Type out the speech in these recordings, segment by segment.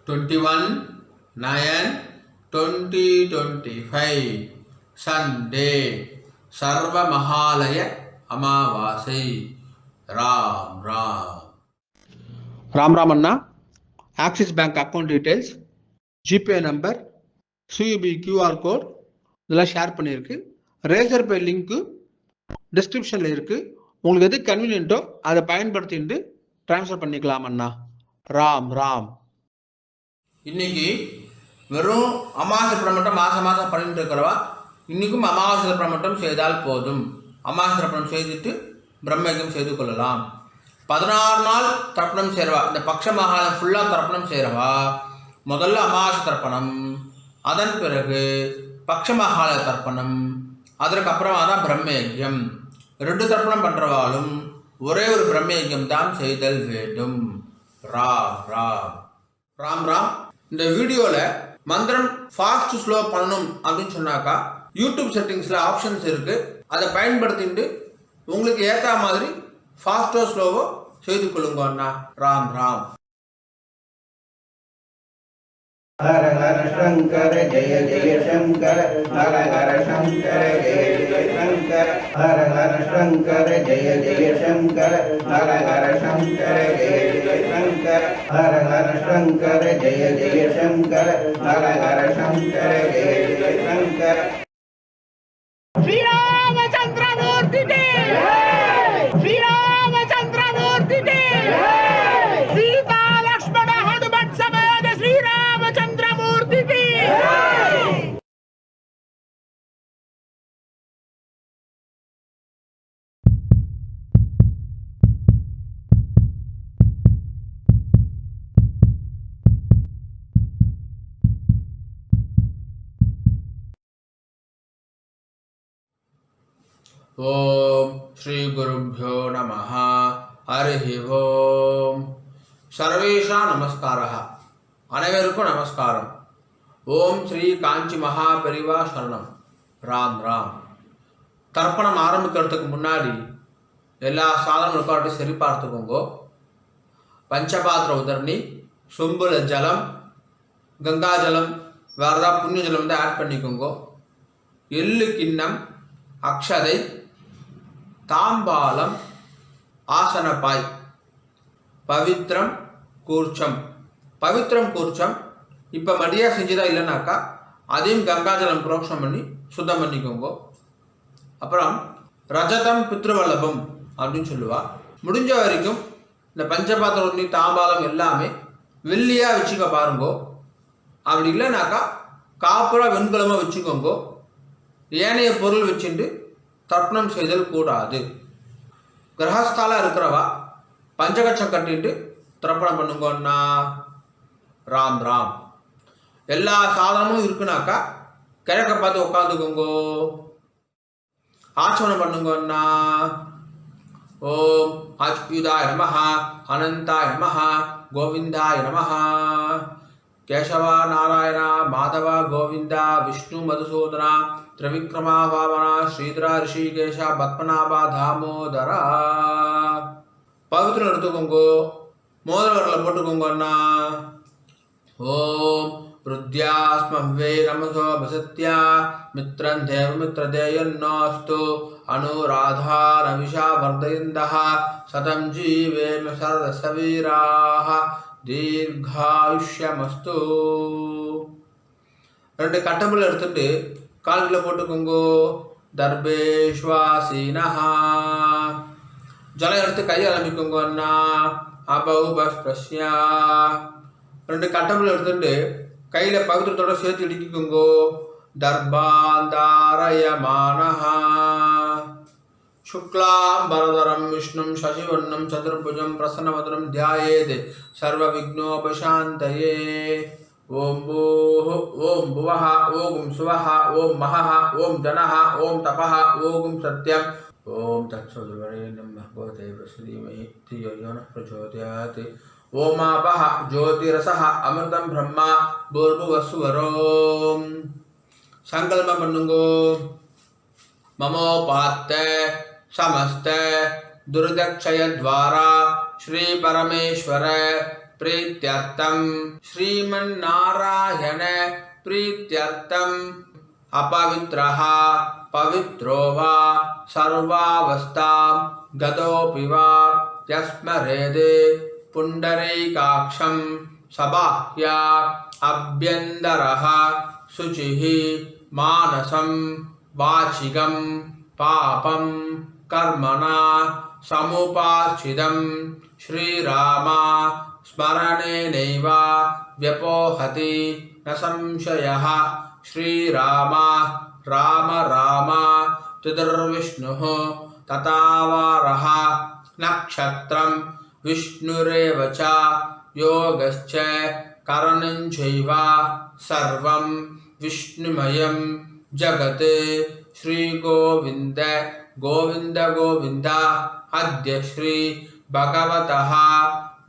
21/9/2025 Sunday Sarva Mahalaya Amavasya. Ram Ram Ram Ram அண்ணா. Axis bank account details, GPay number, UPI QR code இதெல்லாம் share பண்ணியிருக்கு. Razorpay link டிஸ்கிரிப்ஷனில் இருக்குது. உங்களுக்கு எது கன்வீனியன்ட்டோ அதை பயன்படுத்திட்டு ட்ரான்ஸ்ஃபர் பண்ணிக்கலாம் அண்ணா. ராம் ராம். இன்னைக்கு வெறும் அமாவாசை பிரமட்டம் மாதம் மாதம் பண்ணிட்டு இருக்கிறவா இன்றைக்கும் அமாவாசை பிரமட்டம் செய்தால் போதும். அமாவாசை தர்ப்பணம் செய்துட்டு பிரம்மயஜம் செய்து கொள்ளலாம். 16 நாள் தர்ப்பணம் செய்கிறவா, இந்த பக்ஷ மகாலம் ஃபுல்லாக தர்ப்பணம் செய்கிறவா முதல்ல அமாவாசை தர்ப்பணம், அதன் பிறகு பக்ஷ மகால தர்ப்பணம், அதற்கப்புறமா தான் பிரம்மயஜம். 2 தர்ப்பணம் பண்ணுறவாலும் ஒரே ஒரு பிரம்மயஜம் தான் செய்தல் வேண்டும். ராம் ராம் ராம் ராம். இந்த வீடியோவில் மந்திரம் ஃபாஸ்ட் ஸ்லோ பண்ணணும் அப்படின்னு சொன்னாக்கா யூடியூப் செட்டிங்ஸில் ஆப்ஷன்ஸ் இருக்குது. அதை பயன்படுத்திட்டு உங்களுக்கு ஏற்ற மாதிரி ஃபாஸ்ட்டோ ஸ்லோவோ செய்து கொள்ளுங்க அண்ணா. ராம் ராம். हर हर शंकर जय जय शंकर, हर हर शंकर जय जय शंकर, हर हर शंकर जय जय शंकर, हर हर शंकर जय जय शंकर, हर हर शंकर जय जय शंकर, हर हर शंकर जय जय शंकर. श्री रामचंद्र मूर्ति के श्री रामचंद्र मूर्ति के सीता लक्ष्मण हनुमत समेत श्री रामचंद्र मूर्ति की. ஓம் ஸ்ரீ குருப்யோ நமஹ. ஹரிஹி ஓம். சர்வேஷா நமஸ்காரः. அனைவருக்கும் நமஸ்காரம். ஓம் ஸ்ரீ காஞ்சி மகா பெரிவா சரணம். ராம் ராம். தர்ப்பணம் ஆரம்பிக்கிறதுக்கு முன்னாடி எல்லா சாதனங்களுக்கும் சரி பார்த்துக்கோங்க. பஞ்சபாத்திர உதரணி, சொம்புல ஜலம், கங்கா ஜலம், வேறு ஏதாவது புண்ணிய ஜலம் வந்து ஆட் பண்ணிக்கோங்க. எள்ளு கிண்ணம், அக்ஷதை, தாம்பாலம், ஆசனப்பாய், பவித்ரம் கூர்ச்சம். பவித்ரம் கூர்ச்சம் இப்போ மடியாக செஞ்சுதான் இல்லைனாக்கா அதையும் கங்காஜலம் புரோக்ஷம் பண்ணி சுத்தம் பண்ணிக்கோங்க. அப்புறம் ரஜதம் பித்ருவல்லபம் அப்படின்னு சொல்லுவா. முடிஞ்ச வரைக்கும் இந்த பஞ்சபாத்திரம் உண்ணி தாம்பாலம் எல்லாமே வெள்ளியாக வச்சுக்க பாருங்கோ. அப்படி இல்லைனாக்கா காப்புரா வெண்கலமாக வச்சுக்கோங்க. ஏனைய பொருள் வச்சுட்டு தர்ப்பணம் செய்தல் கூடாது. கிரகஸ்தாலாக இருக்கிறவா பஞ்சகட்சம் கட்டிட்டு தர்ப்பணம் பண்ணுங்கன்னா. ராம் ராம். எல்லா சாதனமும் இருக்குனாக்கா கிழக்க பார்த்து உட்காந்துக்கோங்கோ. ஆச்சமனம் பண்ணுங்கன்னா. ஓம் அச்சுதாய நமஹ, அனந்தாய நமஹ, கோவிந்தாய நமஹ. கேசவா நாராயண மாதவ கோவிந்த விஷ்ணு மதுசூதன திரிவிக்ரமா பாவனா ஸ்ரீதரா ரிஷிகேஷ பத்மநாபா தாமோதரா. பவித்திரம் எடுத்துக்கோங்கோ. மோதிரவரில் போட்டுக்கோங்கண்ணா. ஓம் ருத்யாஸ்மவ்வே நமசோ வசத்யா மித்ரன் தேவ மித்ரதேயன்னோஸ்து அனுராதா ரவிஷா வர்தயந்தः சதம் ஜீவேம சரதசவீராः தீர்காயுஷ்யமஸ்து. 2 கட்டம்புல எடுத்துட்டு கால்களை போட்டுக்கோங்கோ. தர்பேஷ்வாசீனஹா. ஜலம் எடுத்து கையை ஆரம்பிக்கோங்க அண்ணா. அபௌபஸ்பிரஸ்யா. 2 கட்டம்புல எடுத்துட்டு கையில் பவித்திரத்தோட சேர்த்து இடிக்கிக்கோங்கோ. தர்பாந்தாரயமானஹா. शुक्लांबरधरं विष्णुं शशिवर्णं चतुर्भुजं प्रसन्नवदनं ध्यायेत् सर्वविघ्नोपशान्तये. ओम भूः ओम भुवः ओम सुवः ओम महः ओम जनः ओम तपः ओम सत्यं ओम तत्सवितुर्वरेण्यं भर्गो देवस्य धियो यो नः प्रचोदयात्. ओम आपः ज्योतिरसः अमृतं ब्रह्मा भूर्भुवस्सुवरोम. संकल्पம் பண்ணுங்கோ. ममोपात्त समस्त दुर्दक्षय द्वारा श्री परमेश्वर प्रीत्यर्थम श्रीमन्नारायण प्रीत्यर्थम अपवित्रः पवित्रो वा सर्वावस्थां गतोऽपि वा यस्मरेदे पुण्डरीकाक्षं सबाह्या अभ्यन्तरः शुचिः मानसं वाचिकं पापं कर्मणा समुपाश्चितं श्रीराम स्मरणेनैव व्यपोहति न संशयः श्रीराम राम राम चतुर्विष्णुः तथावारः नक्षत्रं विष्णुरेव च योगश्च करणं चैव सर्वं विष्णुमयं जगत् श्रीगोविन्द गोविन्द गोविन्द अद्य श्री भगवतः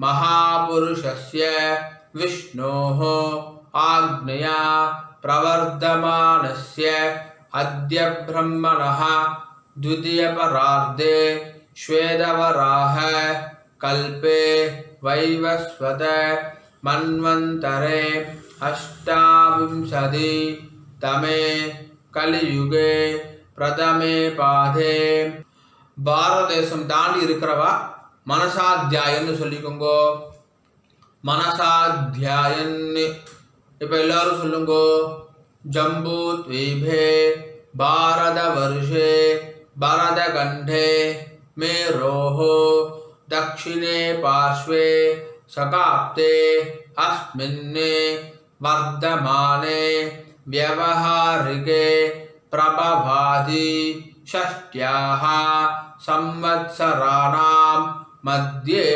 महापुरुषस्य विष्णोः आज्ञया प्रवर्धमानस्य अद्य ब्रह्मणः द्वितीयपरार्धे श्वेतवराह कल्पे वैवस्वत मन्वन्तरे अष्टाविंशतितमे कलियुगे प्रथमे पादे பாரத தேசம் தாண்டி இருக்கிறவா மனசாத்தியாயன்னு சொல்லிக்கோங்கோ. மனசாத்தியாயன்னு இப்போ எல்லாரும் சொல்லுங்கோ. ஜம்பூ த்வீபே பாரத வருஷே பரத கண்டே மேரோஹோ தக்ஷிணே பார்ஷ்வே சகாப்தே அஸ்மின்னே வர்தமானே व्यवहारिके प्रभवादि षष्ट्याः संवत्सराणां मध्ये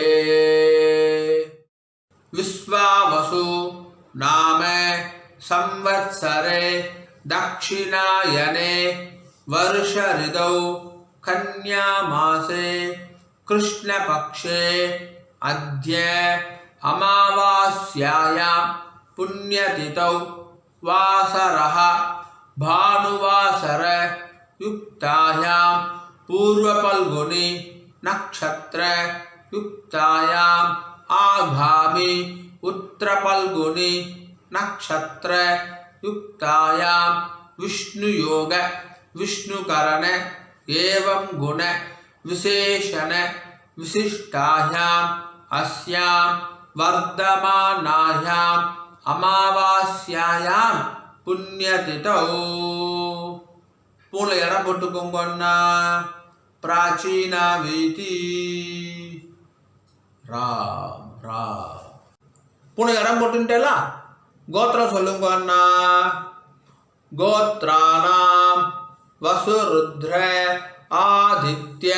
विश्वावसु नाम संवत्सरे दक्षिणायने वर्ष ऋतौ कन्या मासे कृष्णपक्षे अद्य अमावास्यायां पुण्यतिथौ वासरः भानुवासर युक्तायां पूर्वफल्गुनी नक्षत्र युक्तायां आगामी उत्तरफल्गुनी नक्षत्र युक्तायां विष्णुयोग विष्णुकरण एवं गुण विशेषण विशिष्टायां अस्यां वर्धमानायां अमावास्यायां पुण्यतिथौ पूर्ण इடம் போட்டுக்கோங்கண்ணா. प्राचीना वीति राम राम पूर्ण इடம் போட்டுட்டேலா. கோத்திரம் சொல்லுங்க அண்ணா. கோத்ராணாம் वसुरुद्र आदित्य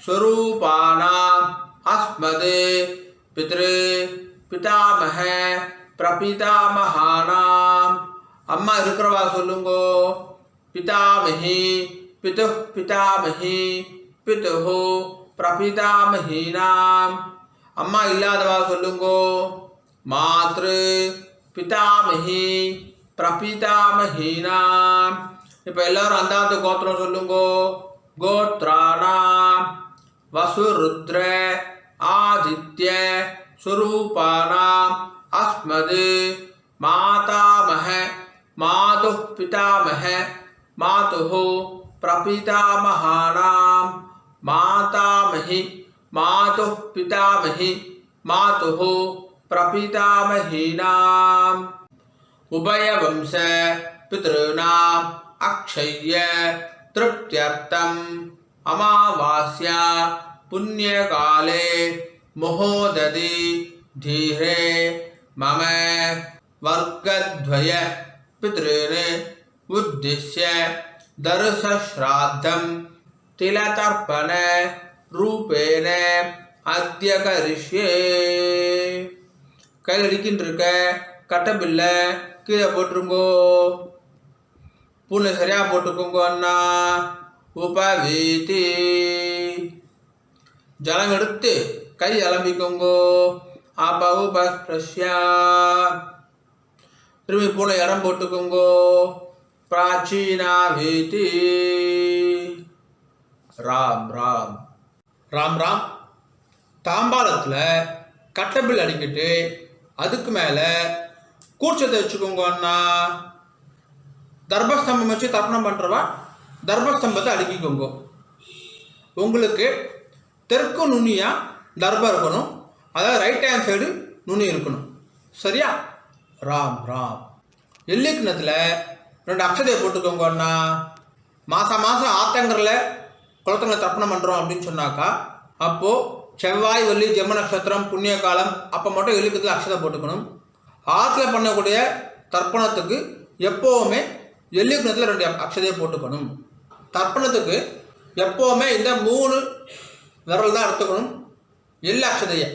स्वरूपाणाम् अस्मदे पितृ पितामह प्रपितामहानाम् अम्मा இருக்கிறவா சொல்லுங்கோ. पितामही पितुः पितामही पितुः प्रपितामहीनाम् अम्मा இல்லாதவா சொல்லுங்கோ. मातृ पितामही प्रपितामहीनाम् இப்போ எல்லாரும் அந்தாந்த கோத்திரம் சொல்லுங்கோ. கோத்ராணாம் வசுருத்ர ஆதித்ய ஸ்வரூபானாம் அஸ்மது மாதாமஹ மாதுः பிதாமஹ மாதுः பிரபிதாமஹானாம் மாதாமஹி மாதுः பிதாமஹி மாதுः பிரபிதாமஹீனாம் உபயவம்ச பித்ருணாம் अक्षय्य तृप्त्यर्थम अमावास्या पुण्यकाले महोदधि धीरे मम वर्गद्वय पितॄन् उद्दिश्य दर्शश्राद्धं तिलतर्पण रूपेण अद्य करिष्ये. கையில் அடிக்கின்றிருக்க கட்டபில்லை கீழே போட்டுருங்கோ. பூனை சரியா போட்டுக்கோங்க அண்ணா. உபவீதி ஜலம் எடுத்து கை அலம்பிக்கோங்கோ. அபவுபஸ்பிரஷ்யா திரும்பி பூனை இடம் போட்டுக்கோங்கோ. பிராச்சீனா வீதி ராம் ராம் ராம் ராம். தாம்பாளத்தில் கட்டபில் அடிக்கிட்டு அதுக்கு மேலே கூர்ச்சத்தை வச்சுக்கோங்கன்னா, தர்பஸ்தம்பம் வச்சு தர்ப்பணம் பண்ணுறவா தர்பஸ்தம்பத்தை அடுக்கிக்கோங்க. உங்களுக்கு தெற்கு நுனியாக தர்பம் இருக்கணும், அதாவது ரைட் ஹேண்ட் சைடு நுனி இருக்கணும். சரியா? ராம் ராம். எல்லிக்கிணத்தில் 2 அக்ஷதையை போட்டுக்கோங்கன்னா, மாதம் ஆத்தங்கரில் குளத்தங்களை தர்ப்பணம் பண்ணுறோம் அப்படின்னு சொன்னாக்கா, அப்போது செவ்வாய் வெள்ளி ஜென்ம நட்சத்திரம் புண்ணிய காலம் அப்போ மட்டும் எல்லிக்கத்தில் அக்ஷதை போட்டுக்கணும். ஆற்றுல பண்ணக்கூடிய தர்ப்பணத்துக்கு எப்போவுமே எல்லிக்கிணத்தில் 2 அக்ஷதையை போட்டுக்கணும். தர்ப்பணத்துக்கு எப்போவுமே இந்த 3 விரல் தான் எடுத்துக்கணும். எல்ல அக்ஷதையை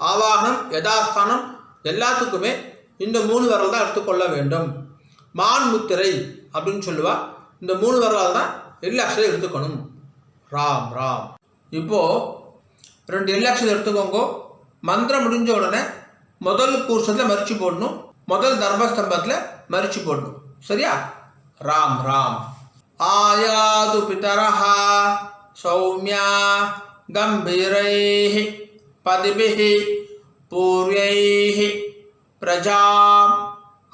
ஆவாகனம் யதாஸ்தானம் எல்லாத்துக்குமே இந்த 3 விரல் தான் எடுத்துக்கொள்ள வேண்டும். மான் முத்திரை அப்படின்னு சொல்லுவா. இந்த 3 விரலால் தான் எல்ல அக்ஷதை எடுத்துக்கணும். ராம் ராம். இப்போது 2 எல்ல அக்ஷதை எடுத்துக்கோங்க. மந்திரம் முடிஞ்ச உடனே முதல் கூர்ஷத்தில் மரிச்சு போடணும், முதல் தர்பஸ்தம்பத்தில் மரிச்சு போடணும். சரியா? ராம் ராம். ஆயாது பிதரஹா சௌமியா கம்பீரைஹி பதிபிஹி பூர்வைஹி பிரஜாம்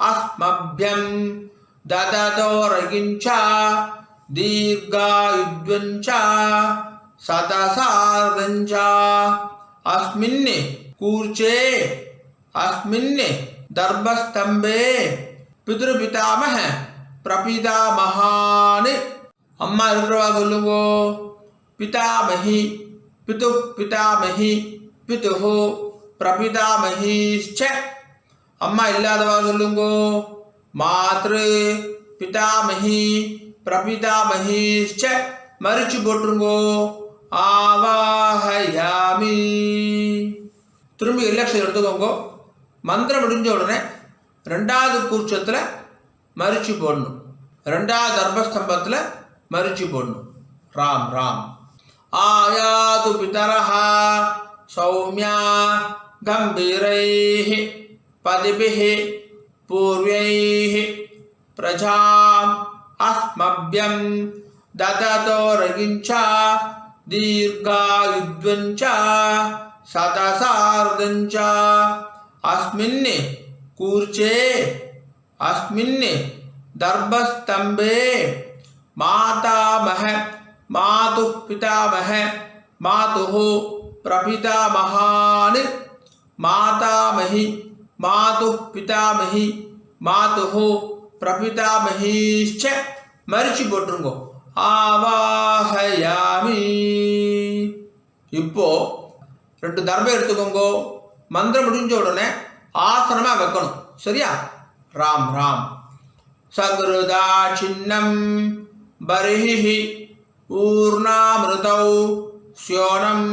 அஸ்மப்யம் தததோரகிஞ்ச தீர்காயுத்வஞ்ச சதசார்தஞ்ச அஸ்மின் கூர்ச்சே அஸ்மின் தர்பஸ்தம்பே பித்ருபிதாமஹ பிரபிதாமஹான். அம்மா இருக்கிறவா சொல்லுங்க. பிதாமஹி பிது பிதாமஹி பிதுஹு பிரபிதாமஹீச்ச. அம்மா இல்லாதவா சொல்லுங்க. மாத்ரு பிதாமஹி பிரபிதாமஹீச்ச. மரிச்சு போட்டுருங்கோ. ஆவாஹயாமி. திரும்பி எல்லக்ஷம் எடுத்துக்கோங்க. மந்திரம் முடிஞ்ச உடனே 2வது கூர்ச்சத்தில் மரிச்சு போடணும், 2வது தர்பஸ்தம்பத்தில் மரிச்சு போடணும். ராம் ராம். ஆயாது பிதரஹா சௌமியா கம்பீரைஹி பதிபிஹி பூர்வைஹி பிரஜாம் அஸ்மப்யம் தததோரகிஞ்ச தீர்காயுத்வஞ்ச சதசார்தஞ்ச அஸ்மின் கூர்ச்சே அஸ்மின் தர்பஸ்தம்பே மாதாமஹ மாது பிதாமஹ மாதுஹு பிரபிதாமஹான். மாதாமஹி மாது பிதாமஹி மாதுஹு பிரபிதாமஹீச்ச. மரிச்சு போட்டுருங்கோ. ஆவாஹயாமி. இப்போ 2 தர்பம் எடுத்துக்கோங்க. மந்திரம் முடிஞ்ச உடனே ஆசனமாக வைக்கணும். சரியா? ராம் ராம். சக்ருதா சின்னம் பரிஹி ஊர்ணாமிருதௌ ஸ்யோனம்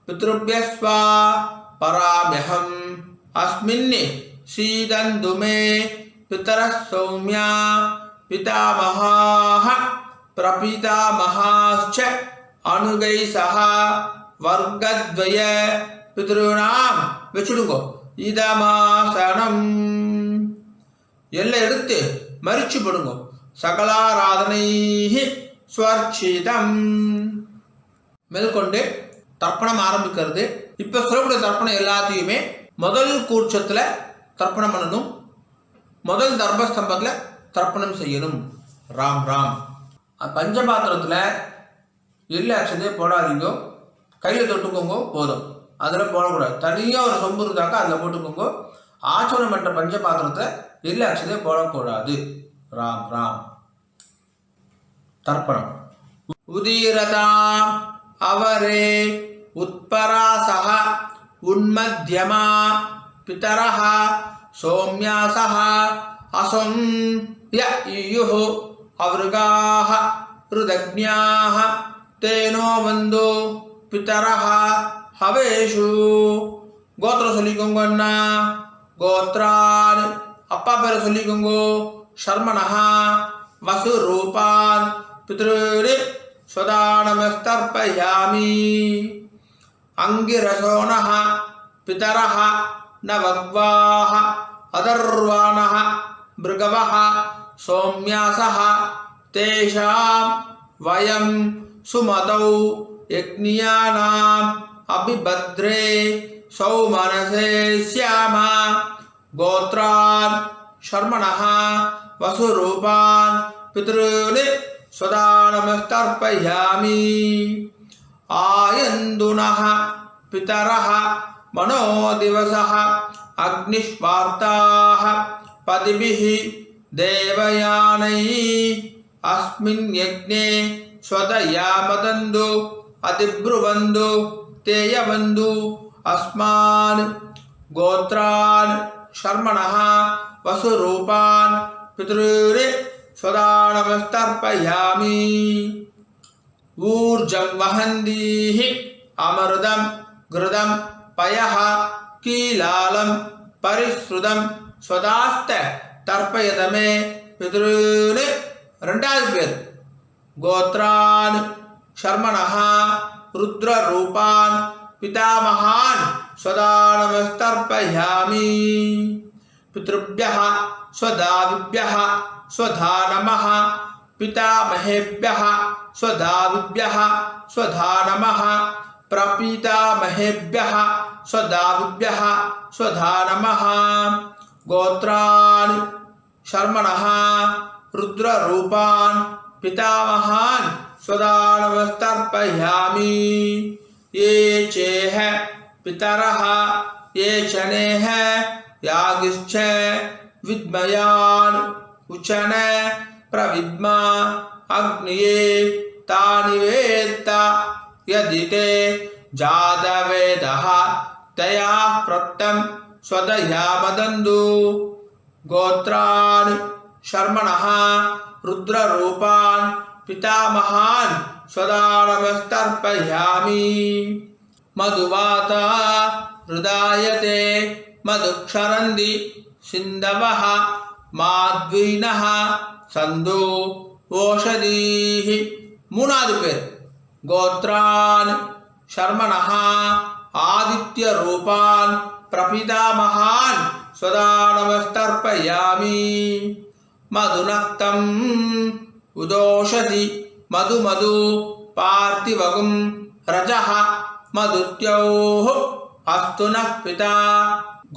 பித்ருப்யஸ்வா பராம்யஹம் அஸ்மின் சீதந்து மே பிதரः சௌமியா பிதாமஹாः பிரபிதாமஹாश्च அனுகை சஹ வர்க்கத்வய பித்ருணாம். வச்சுடுங்கோ. இதமாசனம். எல்லாம் எடுத்து மரிச்சு போடுங்க. சகலாராதனை ஸ்வர்ச்சிதம். மேற்கொண்டு தர்ப்பணம் ஆரம்பிக்கிறது. இப்போ சொல்லக்கூடிய தர்ப்பணம் எல்லாத்தையுமே முதல் கூர்ச்சத்தில் தர்ப்பணம் பண்ணணும், முதல் தர்பஸ்தம்பத்தில் தர்ப்பணம் செய்யணும். ராம் ராம். பஞ்சபாத்திரத்தில் எள்ளு அக்ஷதையை போடாதீங்க, கையில் தொட்டுக்கோங்க போதும். அதில் போடக்கூடாது. தனியாக ஒரு சொம்பு இருந்தாக்கா அதில் போட்டுக்கோங்க. ஆச்சரணம் பண்ணுற பஞ்சபாத்திரத்தில் எள்ளு அக்ஷதையை போடக்கூடாது. ராம் ராம். தர்ப்பணம். உதீரதாம் அவரே உத்பராசஹ உன்மத்யமா பிதரஹ சௌம்யாசஹ அசம் ய இயுஹு அவருகாஹ ருதக்ஞாஹ தேனோ வந்தோ பிதரஹ ஹவேஷு. கோத்திரம் சொல்லிக்கோங்க. அண்ணா கோத்ரான். அப்பா பேரை சொல்லிக்கோங்க. ஷர்மணஹா வசு ரூபான் பித்ருரி ஸ்வதானமஸ்தர்ப்பயாமி. அங்கிரசோனஹ பிதரஹ நவக்வாஹ அதர்வாணஹ மிருகவஹ சௌம்யாசஹ தேஷாம் வயம் சுமதௌ யக்ஞானாம் அபிபத்ரே सौमनसे श्यामा गोत्रान् शर्मणः वसुरूपान् पितॄन् सदा नमस्तर्पयामि आयन्दुनः पितरः मनोदिवसः अग्निष्वार्ताः पदिभिः देवयानैः अस्मिन् यज्ञे स्वदया मदन्तु अधिब्रुवन्तु तेयवन्तु अस्मान् गोत्रान् शर्मणः वसुरूपान् पितॄन् सदा नमस्तर्पयामि ऊर्जं वहन्तीः अमृतं घृतं पयः कीलालं परिश्रुतं स्वदास्त तर्पयत मे पितॄन् ரெண்டாவது பேர் गोत्रान् शर्मणः रुद्ररूपान् पितामहान् सदा नमस्तर्पयामि पितृभ्यः स्वदादिभ्यः स्वधा नमः पितामहेभ्यः स्वदादिभ्यः स्वधा नमः प्रपितामहेभ्यः स्वदादिभ्यः स्वधा नमः गोत्रान् शर्मणः रुद्ररूपान् पितामहान् सदा नमस्तर्पयामि ये चेह पितरः ये चनेह यागिश्च विद्मयान् उचन प्रविद्मा अग्निये तानि वेत्त यदि ते जातवेदः तया प्रत्तं स्वदया मदन्तु गोत्रान् शर्मणः रुद्ररूपान् पितामहान् सदा नमस्तर्पयामि मधुवाता हृदायते मधुक्षरन्ति सिन्धवः माध्वीनः सन्धो ओषधीः மூணாவது பேர் गोत्रान् शर्मणः आदित्यरूपान् प्रपितामहान् सदा नमस्तर्पयामि मधुनक्तम् उदोषधि मधु पार्थिवगुं रजः मधुत्योः अस्तु नः पिता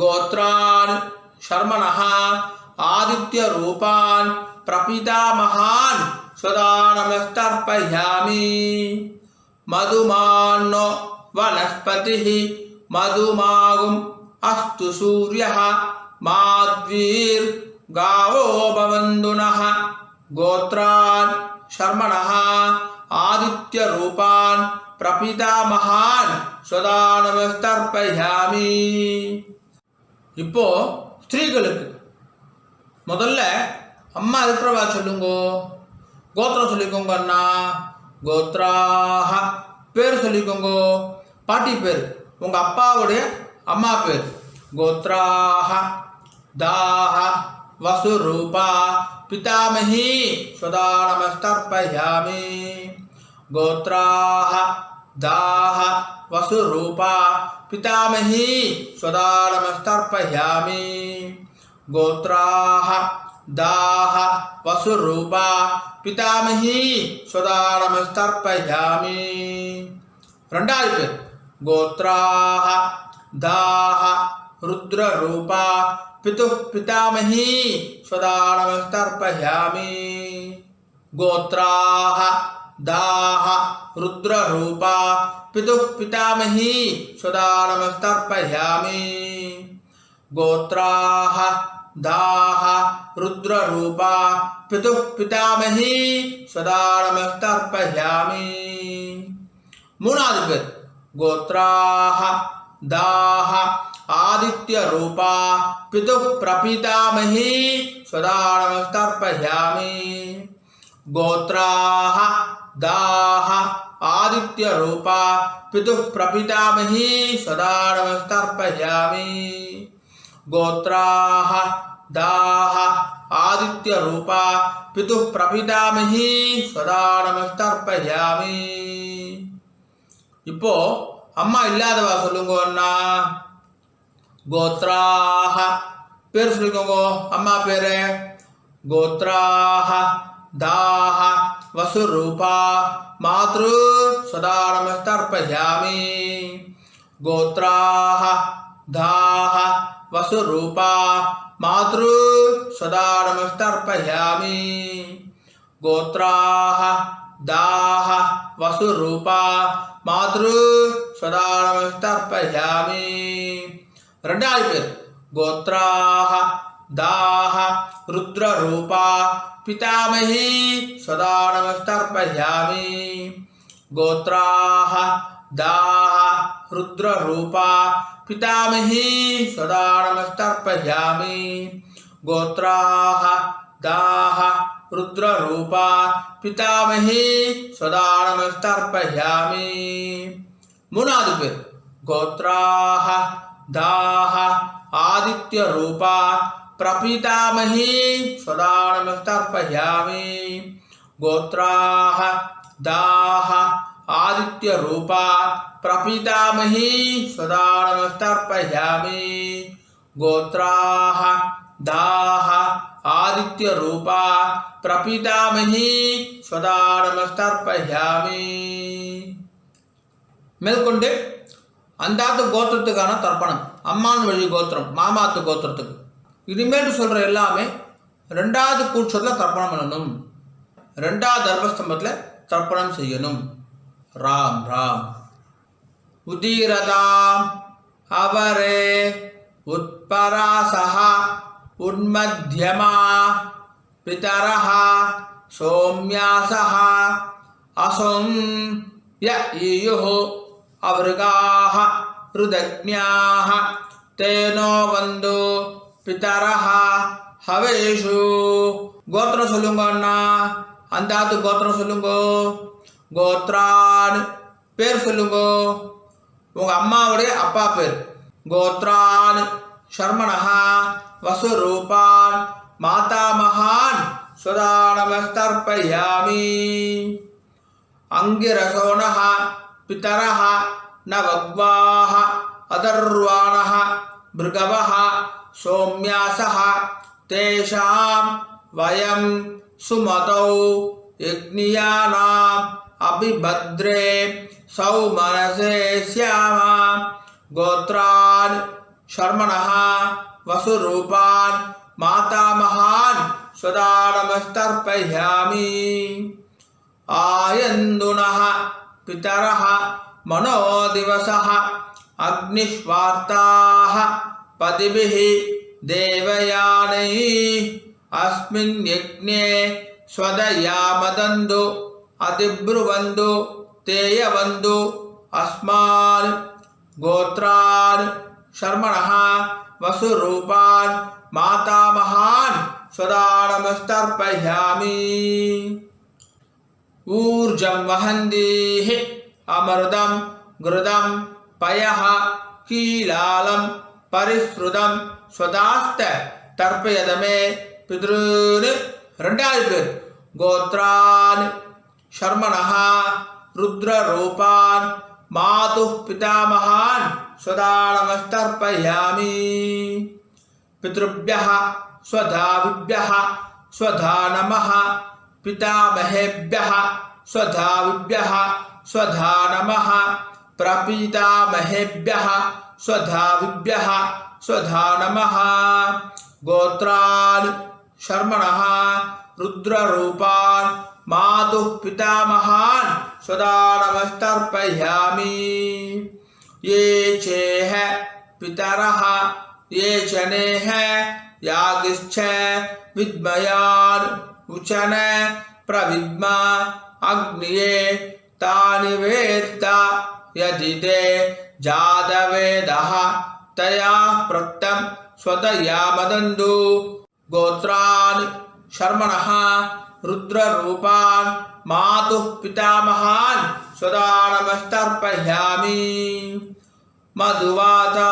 गोत्रान् शर्मणः आदित्यरूपान् प्रपितामहान् सदा नमस्तर्पयामि मधुमान्नो वनस्पतिः मधुमागुम् अस्तु सूर्यः माध्वीर्गावो भवन्तु नः गोत्रान् शर्मणः आदित्यरूपान् प्रपितामहान् सदा नमस्तर्पयामि இப்போ ஸ்திரீகளுக்கு முதல்ல அம்மா அதுக்குறவா சொல்லுங்கோ கோத்திரம் சொல்லிக்கோங்க அண்ணா கோத்ராஹ பேர் சொல்லிக்கோங்க பாட்டி பேர் உங்கள் அப்பாவுடைய அம்மா பேர் கோத்ராஹ தாஹ वसुरूपा पितामही सदा नमस्तर्पयामि गोत्राः दाः वसुरूपा पितामही सदा नमस्तर्पयामि गोत्राः दाः वसुरूपा पितामही सदा नमस्तर्पयामि ரெண்டாவது பேர் गोत्राः दाः रुद्ररूपा पितुः पितामही सदा नमस्तर्पयामि गोत्राः दाः रुद्ररूपा पितुः पितामही सदा नमस्तर्पयामि गोत्राः दाः रुद्ररूपा पितुः पितामही सदा नमस्तर्पयामि மூணாவது பேர் गोत्राः दाः आदित्यरूपा पितुः प्रपितामही सदा नमस्तर्पयामि गोत्राः दाः आदित्यरूपा पितुः प्रपितामही सदा नमस्तर्पयामि गोत्राः दाः आदित्यरूपा पितुः प्रपितामही सदा नमस्तर्पयामि இப்போ அம்மா இல்லாதவா சொல்லுங்க அண்ணா गोत्राः பேர் சொல்லிக்கோங்க அம்மா பேரு गोत्राः दाः वसुरूपा मातृ सदा नमस्तर्पयामि गोत्राः दाः वसुरूपा मातृ सदा नमस्तर्पयामि गोत्राः दाः वसुरूपा मातृ सदा नमस्तर्पयामि ரெண்டாவது பேர் गोत्राः दाः रुद्ररूपा पितामही सदा नमस्तर्पयामि गोत्राः दाः रुद्ररूपा पितामही सदा नमस्तर्पयामि गोत्राः दाः रुद्ररूपा पितामही सदा नमस्तर्पयामि மூணாவது பேர் गोत्राः दाः आदित्यरूपा प्रपितामही सदा नमस्तर्पयामि गोत्राः दाः आदित्यरूपा प्रपितामही सदा नमस्तर्पयामि गोत्राः दाः आदित्यरूपा प्रपितामही सदा नमस्तर्पयामि மேற்கொண்டு அந்தாத்து கோத்திரத்துக்கான தர்ப்பணம், அம்மான் வழி கோத்திரம், மாமாத்து கோத்திரத்துக்கு. இனிமேல் சொல்கிற எல்லாமே ரெண்டாவது கூட்சத்தில் தர்ப்பணம் பண்ணணும், ரெண்டாவது தர்மஸ்தம்பத்தில் தர்ப்பணம் செய்யணும். ராம் ராம். உதீரதாம் அவரே உத்பராசஹ உன்மத்யமா பிதரஹ சோம்யாசஹ அசோம் ய ஈயுஹு அவருகாஹ ருதக்ஞாஹ தேனோ வந்து பிதரஹ ஹவேஷு. கோத்திரம் சொல்லுங்க அண்ணா, அந்தாத்து கோத்திரம் சொல்லுங்க. கோத்ரான் பேர் சொல்லுங்க, உங்கள் அம்மாவுடைய அப்பா பேர். கோத்ரான் ஷர்மணஹா வசுரூபான் மாதாமகான் சதா நமஸ்தர்ப்பயாமி. அங்கிரசோணஹ பிதரஹ நவக்வாஹ அதர்வாணஹ பிருகவஹ சோம்யாசஹ தேஷாம் வயம் சுமதௌ யக்ஞியானாம் அபிபத்ரே சௌமனசே ஸ்யாமா. கோத்ரான் ஷர்மணஹ வசுரூபான் மாதாமகான் சதா நமஸ்தர்ப்பயாமி. ஆயந்துனஹ பிதரஹ மனோதிவசஹ அக்னிஷ்வார்த்தாஹ பதிபிஹ தேவயானைः அஸ்மின் யக்ஞே ஸ்வதயாமதந்து அதிப்ருவந்து தேயவந்து அஸ்மான். கோத்ரான் ஷர்மணஹ வசுரூபான் மாதாமகான் சதா நமஸ்தர்ப்பயாமி. ஊர்ஜம் வஹந்தீஹி அமிர்தம் கிருதம் பயஹ கீலாலம் பரிஸ்ருதம் ஸ்வதாஸ்த தர்ப்பயதமே பித்ருன்னு. ரெண்டாவது பேர் கோத்ரான் ஷர்மணஹ ருத்ரரூபான் மாதுः பிதாமகான் சதா நமஸ்தர்ப்பயாமி. பித்ருभ्यः ஸ்வதாவிभ्यः ஸ்வதா நமः பிதாமஹேभ्यः ஸ்வதாவிभ्यः ஸ்வதா நமः பிரபீதாமஹேभ्यः ஸ்வதாவிभ्यः ஸ்வதா நமः. கோத்ரான் ஷர்மணஹ ருத்ரரூபான் மாதுः பிதாமகான் சதா நமஸ்தர்ப்பயாமி. ये चेह पितरः ये चनेह यागिश्च विद्मयान् उचन प्रविद्मा अग्निये तानि वेत्त यदि ते जातवेदः तया प्रत्तं स्वतयामदन्तु. गोत्रान् शर्मणः रुद्ररूपान् मातुः पितामहान् सदा नमस्तर्पयामि. मधुवाता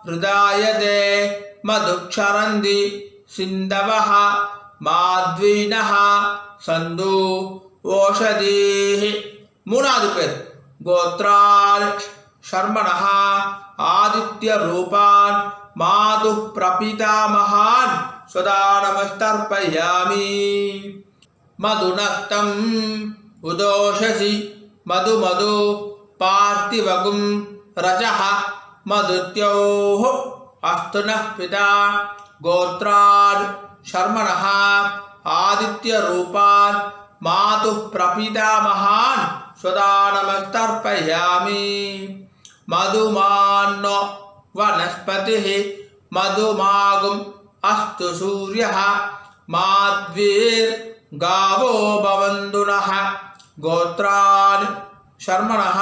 हृदायते मधुक्षरन्ति सिन्धवः माध्वीनः सन्तु ओषधीः. மூணாவது பேர் கோத்ரான் ஷர்மணஹ ஆதித்யரூபான் மாதுः பிரபிதாமகான் சதா நமஸ்தர்ப்பயாமி. மதுநக்தம் உதோஷசி மது மது பார்த்திவகும் रजः मदुत्योः अस्तु नः पिता गोत्रान् शर्मणः आदित्यरूपान् मातुः प्रपितामहान् स्वदानमस्तर्पयामि मधुमान्नो वनस्पतिः मधुमागुम् अस्तु सूर्यः माध्वीर्गावो भवन्तु नः गोत्रान् शर्मणः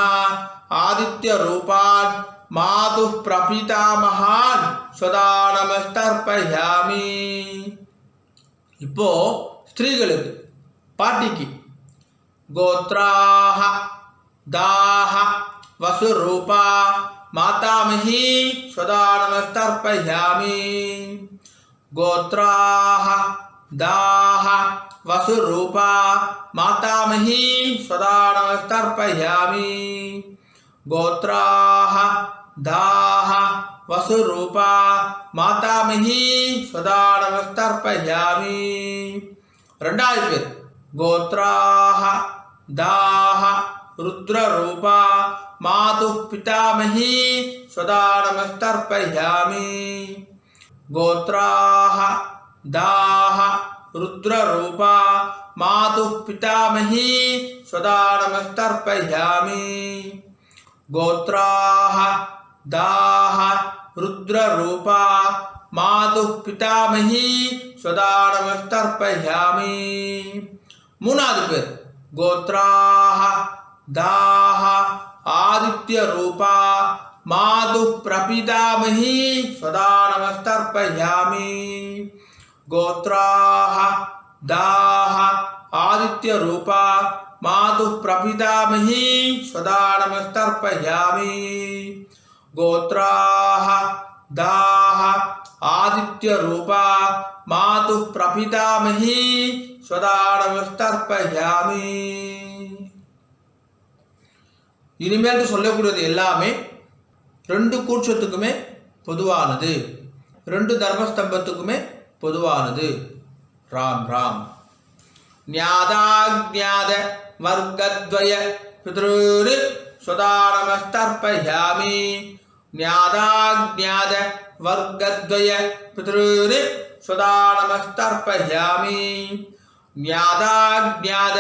आदित्यरूपान् मातुः प्रपितामहान् स्वदानमस्तर्पयामि. இப்போ ஸ்திரீகளுக்கு பாட்டிக்கு गोत्राः दाः वसुरूपा मातामही स्वदानमस्तर्पयामि गोत्राः दाः वसुरूपा मातामही स्वदानमस्तर्पयामि गोत्राः दाः वसुरूपा मातामही स्वदानमस्तर्पयामि. ரெண்டாவது பேர் गोत्राः दाः रुद्ररूपा मातुः पितामही स्वदानमस्तर्पयामि गोत्राः दाः रुद्ररूपा मातुः पितामही स्वदानमस्तर्पयामि गोत्राः दाः रुद्ररूपा मातुः पितामही स्वदानमस्तर्पयामि. மூணாவது பேர் गोत्राः दाः आदित्यरूपा मातुः प्रपितामही स्वदानमस्तर्पयामि गोत्राः दाः आदित्यरूपा मातुः प्रपितामही स्वदानमस्तर्पयामि गोत्राः दाः आदित्यरूपा मातुः प्रपितामही स्वदानमस्तर्पयामि. இனிமேல் சொல்லக்கூடியது எல்லாமே ரெண்டு கூட்சத்துக்குமே பொதுவானது, ரெண்டு தர்மஸ்தம்பத்துக்குமே பொதுவானது. ராம் ராம். ஞாதாஜ்ஞாத வர்க்கத்வய பித்ருர் स्वदानमस्तर्पयामि ஞாதாஜ்ஞாத வர்க்கத்வய பித்ருர் स्वदानमस्तर्पयामि ஞாதாஜ்ஞாத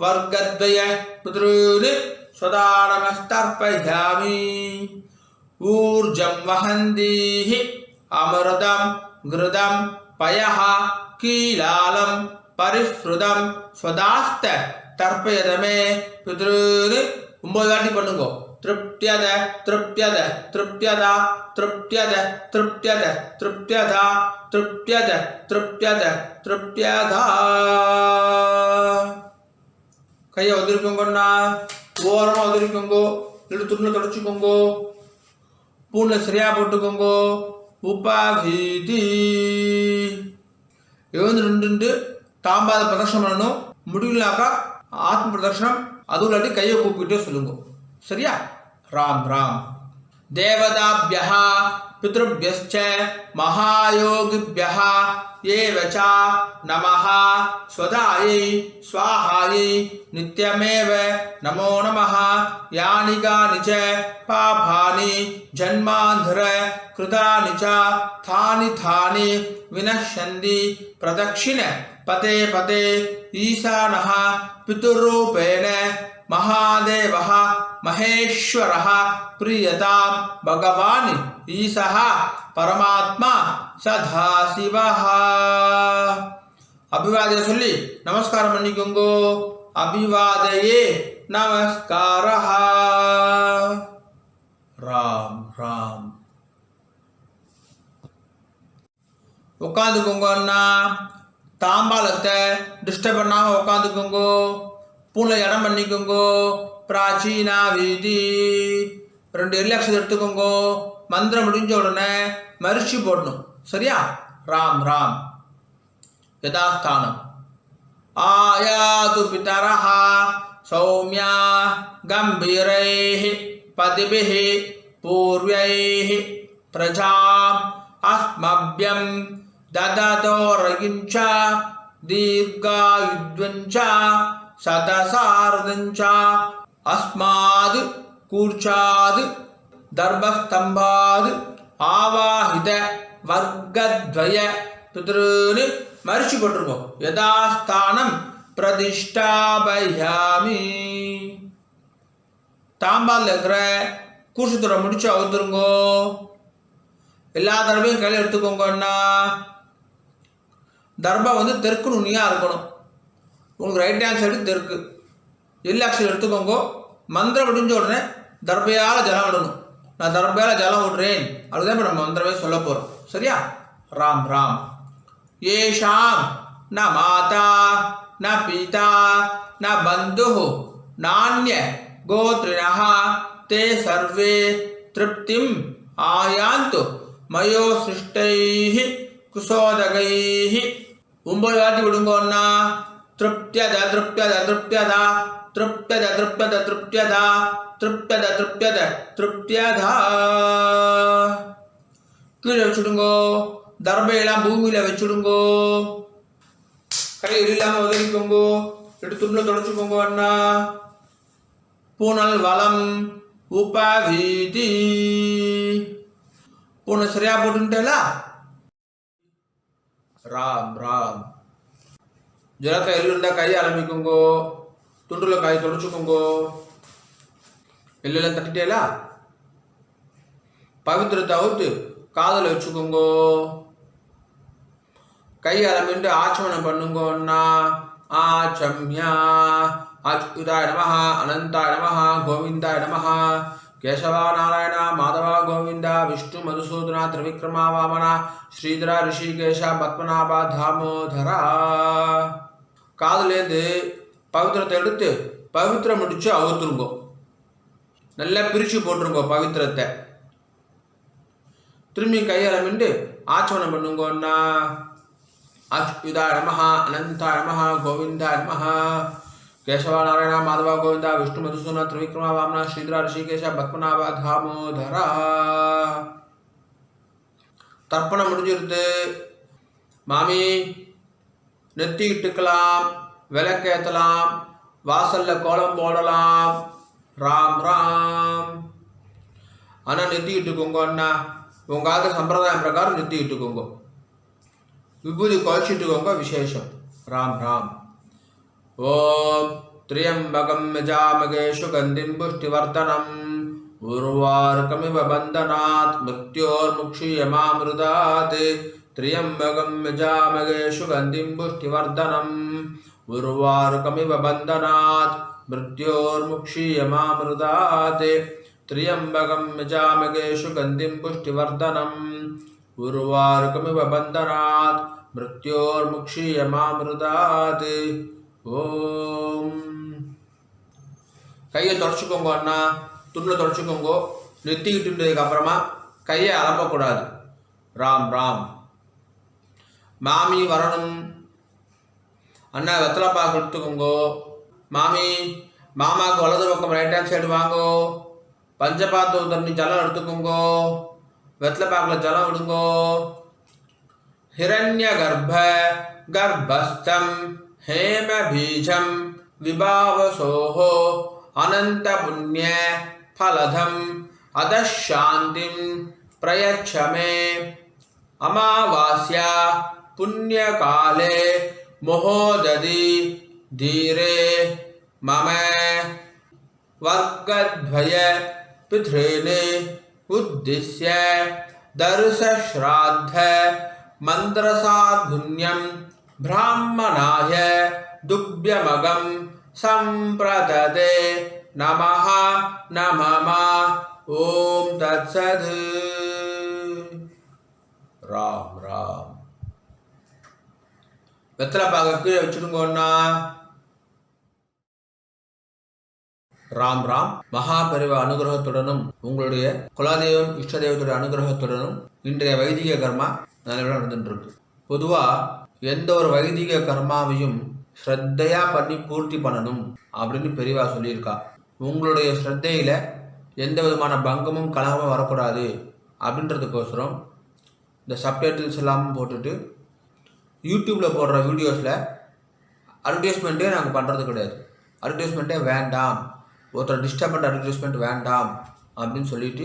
வர்க்கத்வய பித்ருர் स्वदानमस्तर्पयामि ऊर्जं वहन्तीः अमृतं घृतं पयः कीलालं परिश्रुतं स्वदास्त तर्पयदमे पितृन् 9 வாட்டி பண்ணுங்க. तृप्त्यद तृप्त्यद तृप्त्यदा तृप्त्यद तृप्त्यद तृप्त्यदा तृप्त्यद तृप्त्यद तृप्त्यदा. கையை ஒதுக்கிக்கோங்கண்ணா, ஓரமாக ஒதுக்கிக்கோங்க, இல்லைட்டு துணியில் தொடச்சிக்கோங்க, பூனில் சரியாக போட்டுக்கோங்க. உபாகீதி எழுந்து தாம்பாத பிரதர்ஷனம் பண்ணணும். முடியலனாக்கா ஆத்ம பிரதர்ஷனம், அதுவும் இல்லாட்டி கையை கூப்பிக்கிட்டே சொல்லுங்க. சரியா? ராம் ராம். தேவதாபியः பித்ருभ्यश्च महायोगिभ्यः एव च नमः स्वदायै स्वाहायै नित्यमेव नमो नमः. यानि कानि च पापानि जन्मान्धर कृतानि च थानि थानि विनश्यन्ति प्रदक्षिण पते पते ईशानः पितुरूपेण महादेवः महेश्वरः प्रियतां भगवान् ईशः परमात्मा सदाशिवः. अभिवादय சொல்லி நமஸ்காரம் பண்ணிக்கோங்க. अभिवादये नमस्कारः. ராம் ராம். உட்காந்துக்கோங்க அண்ணா. தாம்பாலத்தை டிஸ்டர்ப் பண்ணாமல் உட்காந்துக்கோங்க. பூனை இடம் பண்ணிக்கோங்க. பிராச்சீனா வீதி 2 எல்லக்ஷன் எடுத்துக்கோங்க. மந்திரம் முடிஞ்ச உடனே மரிச்சி போடணும். சரியா? ராம் ராம். யதாஸ்தானம். ஆயாது பிதரஹ சௌமியா கம்பீரைஹ பதிபிஹ பூர்வைஹ பிரஜாம் அஸ்மப்யம் ददतोरगिञ्च दीर्घायुध्वञ्च सदसार्धञ्च अस्माद् कूर्चाद् தர்பஸ்தம்பாது ஆவாஹித வர்க்கத்வய பித்ருன்னு மரிச்சு போட்டிருக்கோம். யதாஸ்தானம் பிரதிஷ்டாபயாமி. தாம்பால் இருக்கிற கூசத்தோட முடிச்சு அவுத்துருங்கோ. எல்லா தர்பையும் கையில் எடுத்துக்கோங்கன்னா தர்பா தெற்கு நுனியாக இருக்கணும். உங்களுக்கு ரைட் ஹேண்ட் சைடு தெற்கு. எல்லாக்ஷன் எடுத்துக்கோங்க. மந்திரம் முடிஞ்ச உடனே தர்பையால் ஜலம் விடணும். நான் தர்பையால் ஜலம் விடுறேன் அப்படிதான் இப்போ நம்ம மந்திரமே சொல்ல போகிறோம். சரியா? ராம் ராம். ஏஷாம் ந மாதா ந பிதா ந பந்து நானிய கோத்ரிணः தே சர்வே திருப்திம் ஆயாந்து மயோ சிருஷ்டைஹி குசோதகைஹி. 9 வாட்டி விடுங்கோன்னா திருப்தியத திருப்தியத திருப்தியதா திருப்தியத திருப்தியத திருப்தியதா திருப்தியத திருப்தியத திருப்தியதா. கீழே வச்சுடுங்கோ. தர்பையெல்லாம் பூமியில வச்சுடுங்கோ. கை இல்லாமல் உதவிக்கோங்கோ. எடுத்து துண்டில் தொடச்சுக்கோங்க. அண்ணா பூனல் வளம் உபவீதி. பூனை சரியா போட்டுட்டேலா? ராம் ராம். ஜலத்தை எள்ளுண்டா கை ஆரம்பிக்குங்கோ. துண்டுல கை தொடச்சுக்கோங்கோ. எல்லாம் தட்டிட்டேலா? பவித்திரத்தை அவுத்து காதல வச்சுக்கோங்கோ. கை ஆரம்பிட்டு ஆச்சமனம் பண்ணுங்கோன்னா ஆச்சம்யா அச்சுதாய நமஹ அனந்தாய நமஹ கோவிந்தாய நமஹ கேசவா நாராயண மாதவா கோவிந்தா விஷ்ணு மதுசூதனா திரிவிக்ரமா வாமனா ஸ்ரீதரா ரிஷிகேஷ பத்மநாபா தாமோதரா. காதுலேருந்து பவித்திரத்தை எடுத்து பவித்திரம் முடிச்சு அவுத்துருங்கோ. நல்லா பிரித்து போட்டுருங்கோ பவித்திரத்தை. திரும்பி கையாளமிண்டு ஆச்சமனம் பண்ணுங்கோன்னா அச்சுதாய நமஹ அனந்தாய நமஹ கோவிந்தாய நமஹ கேசவா நாராயண மாதவா கோவிந்தா விஷ்ணு மதுசூதனா திரிவிக்ரமா வாமனா ஸ்ரீதரா ரிஷிகேஷ பத்மநாபா தாமோதரா. தர்ப்பணம் முடிஞ்சிருது. மாமி நெத்திக்கிட்டுக்கலாம், விளக்கேற்றலாம், வாசல்ல கோலம் போடலாம். ராம் ராம். ஆனால் நெத்திக்கிட்டுக்கோங்க. அண்ணா உங்காத சம்பிரதாயம் பிரகாரம் நெத்திக்கிட்டுக்கோங்க. விபூதி குழச்சிட்டுக்கோங்க. விசேஷம். ராம் ராம். ஓம் திரியம்பகம் யஜாமகே சுகந்திம் புஷ்டிவர்தனம் உர்வாருகமிவ பந்தனாத் மிருத்யோர்முக்ஷீயமாமிருதாத். திரியம்பகம் யஜாமகே சுகந்திம் புஷ்டிவர்தனம் உர்வாருகமிவ பந்தனாத் மிருத்யோர்முக்ஷீயமாமிருதாத். திரியம்பகம் யஜாமகே சுகந்திம் புஷ்டிவர்தனம் உர்வாருகமிவ பந்தனாத் மிருத்யோர்முக்ஷீயமாமிருதாத். ஓம். கையை தொடச்சிக்கோங்க. அண்ணா துண்டில் தொடச்சிக்கோங்க. நெத்திக்கிட்டுன்றதுக்கு அப்புறமா கையை அலம்பக்கூடாது. ராம் ராம். மாமி வரணும். அண்ணா வெத்தலைப்பாக்கு எடுத்துக்கோங்கோ. மாமி மாமாவுக்கு வலது பக்கம் ரைட் ஹேண்ட் சைடு வாங்கோ. பஞ்சபாத்து தண்ணி ஜலம் எடுத்துக்கோங்கோ. வெத்தலைப்பாக்கில் ஜலம் விடுங்கோ. ஹிரண்ய கர்ப்ப கர்ப்பஸ்தம் हेम बीजम विभावसोहो अनंत पुण्य फलधम अदशांतिम प्रयच्छ मे. अमावास्या पुण्य काले मोहोदधि धीरे मम वर्गद्वय पितॄन् उद्दिश्य दर्श श्राद्ध मंत्रसाधुन्यम ब्राह्मणाय दुभ्यमगं संप्रददे नमः नमः. ओम तत्सत्. राम राम. வெத்தலைப்பாக கீழே வச்சுடுங்கோன்னா ராம் ராம். மகாபரிவ அனுகிரகத்துடனும் உங்களுடைய குலதெய்வம் இஷ்ட தெய்வத்துடைய அனுகிரகத்துடனும் இன்றைய வைதிக கர்மா நல்லபடியாக நடந்துட்டு இருக்கு. பொதுவாக எந்த ஒரு வைதிக கர்மாவையும் ஸ்ரத்தையா பண்ணி பூர்த்தி பண்ணணும் அப்படின்னு பெரியவா சொல்லியிருக்கா. உங்களுடைய ஸ்ரத்தையில் எந்த விதமான பங்கமும் கலகமும் வரக்கூடாது அப்படின்றதுக்கோசரம் இந்த சப்டைட்டில்ஸ் எல்லாம் போட்டுட்டு யூடியூப்பில் போடுற வீடியோஸில் அட்வர்டைஸ்மெண்ட்டே நாங்கள் பண்ணுறது கிடையாது. அட்வர்டைஸ்மெண்ட்டே வேண்டாம், ஒருத்தர் டிஸ்டர்பண்ட் அட்வர்டைஸ்மெண்ட் வேண்டாம் அப்படின்னு சொல்லிட்டு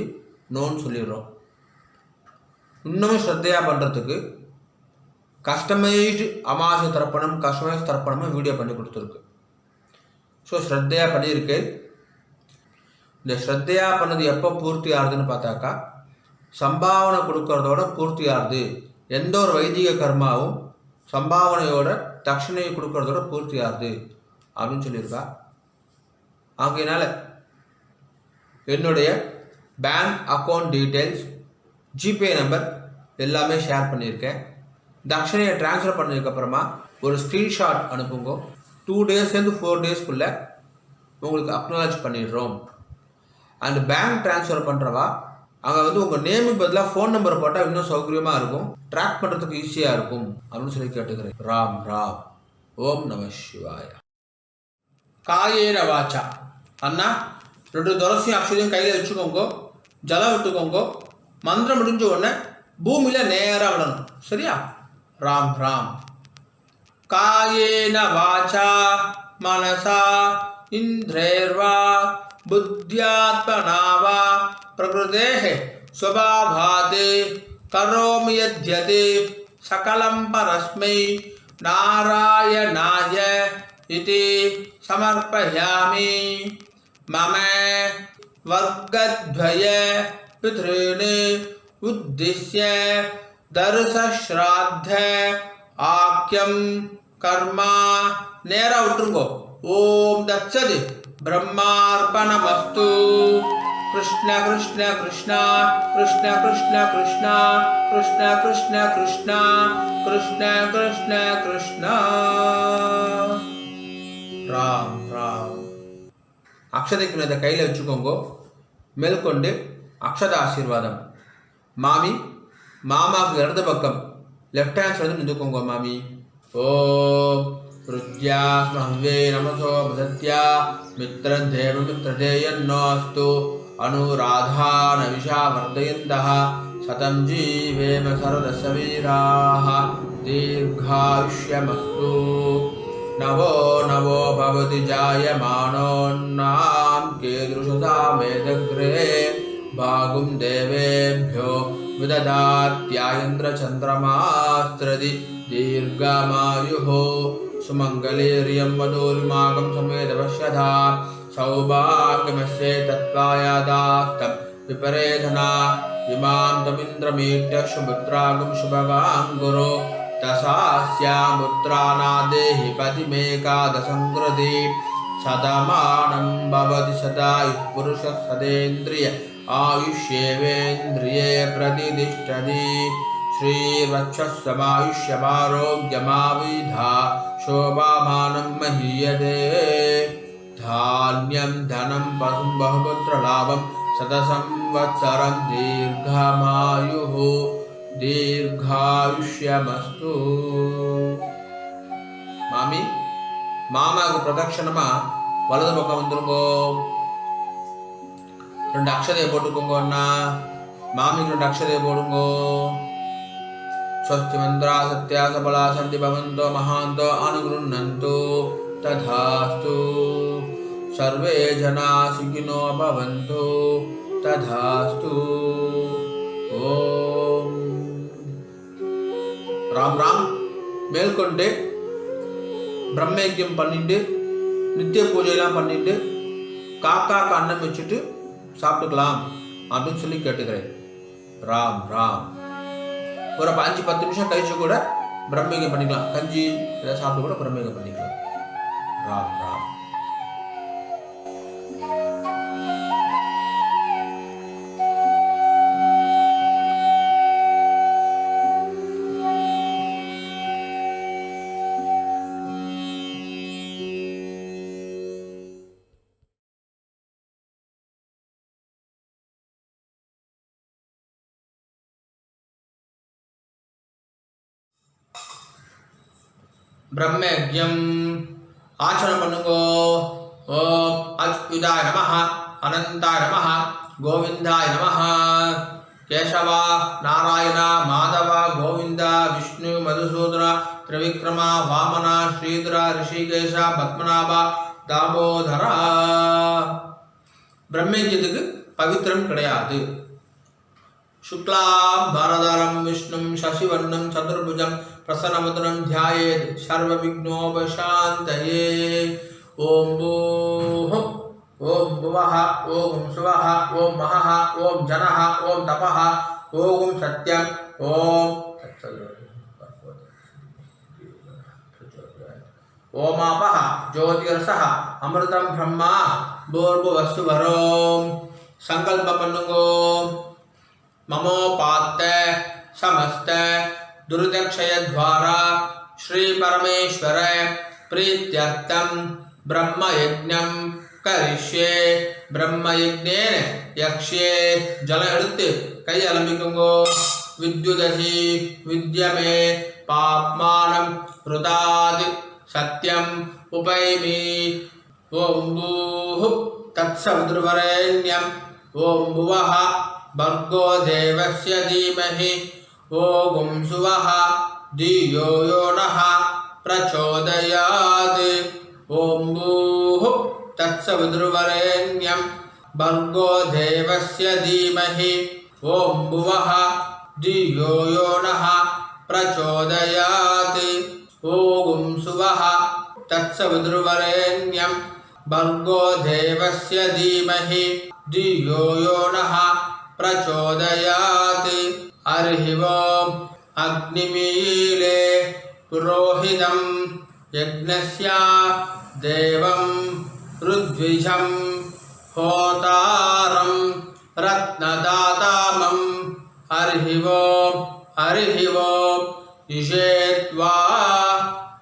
நோன்னு சொல்லிடுறோம். இன்னும் ஸ்ரத்தையாக பண்ணுறதுக்கு கஸ்டமைஸ்டு அமாவாசை தர்ப்பணம், கஸ்டமைஸ் தர்ப்பணமும் வீடியோ பண்ணி கொடுத்துருக்கு. ஸோ ஸ்ரத்தையாக பண்ணியிருக்கு. இந்த ஸ்ரத்தையாக பண்ணது எப்போ பூர்த்தி ஆகுதுன்னு பார்த்தாக்கா, சம்பாவனை கொடுக்கறதோட பூர்த்தி ஆகுது. எந்த ஒரு வைதிக கர்மாவும் சம்பாவனையோட தட்சிணையை கொடுக்கறதோட பூர்த்தி ஆகுது அப்படின்னு சொல்லியிருக்கா. ஆகையினால என்னுடைய bank account details, GPay number எல்லாமே ஷேர் பண்ணியிருக்கேன். தட்சிணையை ட்ரான்ஸ்ஃபர் பண்ணதுக்கப்புறமா ஒரு ஸ்க்ரீன்ஷாட் அனுப்புங்க. 2 டேஸ்லேருந்து 4 டேஸ்க்குள்ளே உங்களுக்கு அக்னாலஜ் பண்ணிடுறோம். அண்ட் பேங்க் ட்ரான்ஸ்ஃபர் பண்ணுறவா அங்கே உங்கள் நேமுக்கு பதிலாக ஃபோன் நம்பரை போட்டால் இன்னும் சௌகரியமாக இருக்கும், ட்ராக் பண்ணுறதுக்கு ஈஸியாக இருக்கும் அப்படின்னு சொல்லி கேட்டுக்கிறேன். ராம் ராம். ஓம் நம சிவாய. காயேன வாச்சா. அண்ணா 2 துளசியும் அக்ஷதையும் கையில் வச்சுக்கோங்க, ஜலம் விட்டுக்கோங்க. மந்திரம் முடிஞ்ச உடனே பூமியில் நேராக விடணும். சரியா? ராம் ராம். காயேன வாச்சா மனசா இந்திரேர்வா புத்தியாத்மனா வா பிரகிருதேஹ ஸ்வபாவாத் கரோமி யத்யத் சகலம் பரஸ்மை நாராயணாய இதி சமர்ப்பயாமி. மம வர்க்கத்வய பித்ருன் உத்திஸ்ய தர்சஸ்ராத்த ஆக்யம் கர்மா. நேரா விட்டுருங்கோ. ஓம் தத்சத் பிரம்மார்ப்பணமஸ்து. கிருஷ்ண கிருஷ்ண கிருஷ்ணா கிருஷ்ண கிருஷ்ண கிருஷ்ணா கிருஷ்ண கிருஷ்ண கிருஷ்ணா கிருஷ்ண கிருஷ்ண கிருஷ்ணா. ராம் ராம். அக்ஷதைக்கு இதை கையில் வச்சுக்கோங்க. மேற்கொண்டு அக்ஷத ஆசீர்வாதம். மாமி, மாமாவுக்கு இடது பக்கம் லெஃப்ட் ஹேண்ட் சைடு நின்றுக்கோங்க. மாமி. ஓம் ருத்யா ஸ்மஹ்வே நமசோ பசத்யா மித்ரம் தேவ மித்ரதேயன்னோஸ்து அனுராதான விஷா வர்தயந்தः சதம் ஜீவேம சரதசவீராः தீர்காயுஷ்யமஸ்து. நவோ நவோ பவதி ஜாயமானோன்னாம் கீதృశசா மேதக்ரே பாகும் தேவேभ्यो விததாத்யாயந்திரச்சந்திரமாஸ்திரதி தீர்காமாயுः சுமங்கலேரியம் வதூரிமாகம் சமேதவஷ்யதா சௌபாகியமஸ்யே தத்வாயாதாஸ்தம் விபரேதனா இமாம் தமிந்திரமீட்ய சுபுத்ராகும் சுபகாங்குரு தசாஸ்யாமுத்ராநாதேஹி பதிமேகாதசங்கிருதி சதமானம் பவதி சதா புருஷ சதேந்திரிய ஆயுஷ்யேவேந்திரியே பிரதிதிஷ்டதி. ஸ்ரீவத்சமாயுஷ்யமாரோக்யமாவிதா சோபாமானம் மஹீயதே. தான்யம் தனம் பசும் பகுபுத்திரலாபம் சதசம்வத்சரம் தீர்ఘமாயுः தீர்காயுஷ்யமஸ்து. மாமி, மாமாவுக்கு பிரதட்சணமா வலது பக்கம் வந்துருங்கோ. 2 அக்ஷதையை போட்டுக்கோங்க. அண்ணா, மாமிக்கு 2 அக்ஷதையை போடுங்கோ. ஸ்வஸ்தி மந்திரா சத்யா சபலா சந்தி பவந்தோ மகாந்தோ அனுகிருண்ணந்து ததாஸ்து. சர்வே ஜனா சுகினோ பவந்து ததாஸ்து. ஓம் ராம் ராம். மேற்கொண்டு பிரம்மயஜ்யம் பண்ணிட்டு நித்திய பூஜையெல்லாம் பண்ணிட்டு காக்காக்கு அன்னம் வச்சுட்டு சாப்பிட்டுக்கலாம் அப்படின்னு சொல்லி கேட்டுக்கிறேன். ராம் ராம். ஒரு 5-10 நிமிஷம் கழிச்சு கூட பிரம்மயஜ்யம் பண்ணிக்கலாம். கஞ்சி இதை சாப்பிட்டு கூட பிரம்மயஜ்யம் பண்ணிக்கலாம். ராம் ராம். பிரம்மயஜ்யம் ஆச்சரணம் பண்ணுங்கோ. ஓம் அச்சுதாய நமஹ, அனந்தாய நமஹ, கோவிந்தாய நமஹ. கேசவா, நாராயண, மாதவ, கோவிந்த, விஷ்ணு, மதுசூதன, திரிவிக்ரம, வாமன, ஸ்ரீதர, ரிஷிகேஷ, பத்மநாப, தாமோதரா. பிரம்மயஜ்யத்துக்கு பவித்திரம் கிடையாது. शुक्लां भरधरं विष्णुं शशिवर्णं चतुर्भुजं प्रसन्नवदनं ध्यायेत् सर्वविघ्नोपशान्तये। ओम भूः ओम भुवः ओम सुवः ओम महः ओम जनः ओम तपः ओम सत्यं ओम ओमापः ज्योतिरसः अमृतं ब्रह्मा भूर्भुवस्सु वरोम। संकल्प पन्नुगो ममोपात्त समस्त दुर्दक्षय द्वारा श्री परमेश्वर प्रीत्यर्थम ब्रह्म यज्ञं करिष्ये। ब्रह्म यज्ञेन यक्ष्ये जल எடுத்து கை அலம்பிக்குங்கோ। विद्युदसि विद्यमे पाप्मानं ऋतात् सत्यं उपैमि। ओम भूः तत्सवितुर्वरेण्यं ओम भुवः भर्गो देवस्य धीमहि ओम सुवः धियो यो नः प्रचोदयात्। ओम भूः तत्सवितुर्वरेण्यं भर्गो देवस्य धीमहि ओम भुवः धियो यो नः प्रचोदयात्। ओम सुवः तत्सवितुर्वरेण्यं भर्गो देवस्य धीमहि धियो यो नः प्रचोदयात्। हरिः ओम् अग्निमीले पुरोहितं यज्ञस्य देवं ऋद्विजं होतारं रत्नदातामं। हरिः ओम् इषेत्वा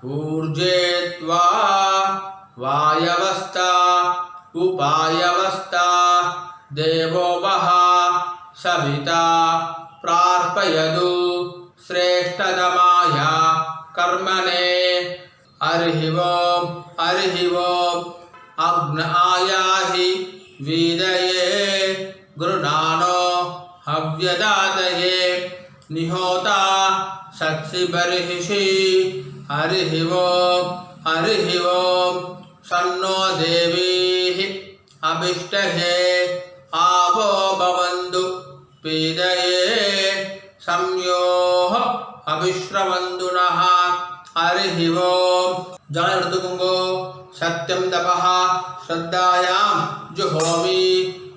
ऊर्जेत्वा वायवस्था उपायवस्था देवो वः सविता प्रार्पयतु श्रेष्ठतमाय कर्मणे। हरिः ओम् अग्न आयाहि वीदये गृणानो हव्यदातये निहोता सत्सि बर्हिषि। हरिः ओम् सन्नो देवीः अभिष्टहे आवो भवन्तु पीदये संयोः अभिश्रवन्तु नः। हरिः ओम् जल எடுத்துக்கோங்கோ। सत्यं तपः श्रद्धायां जुहोमि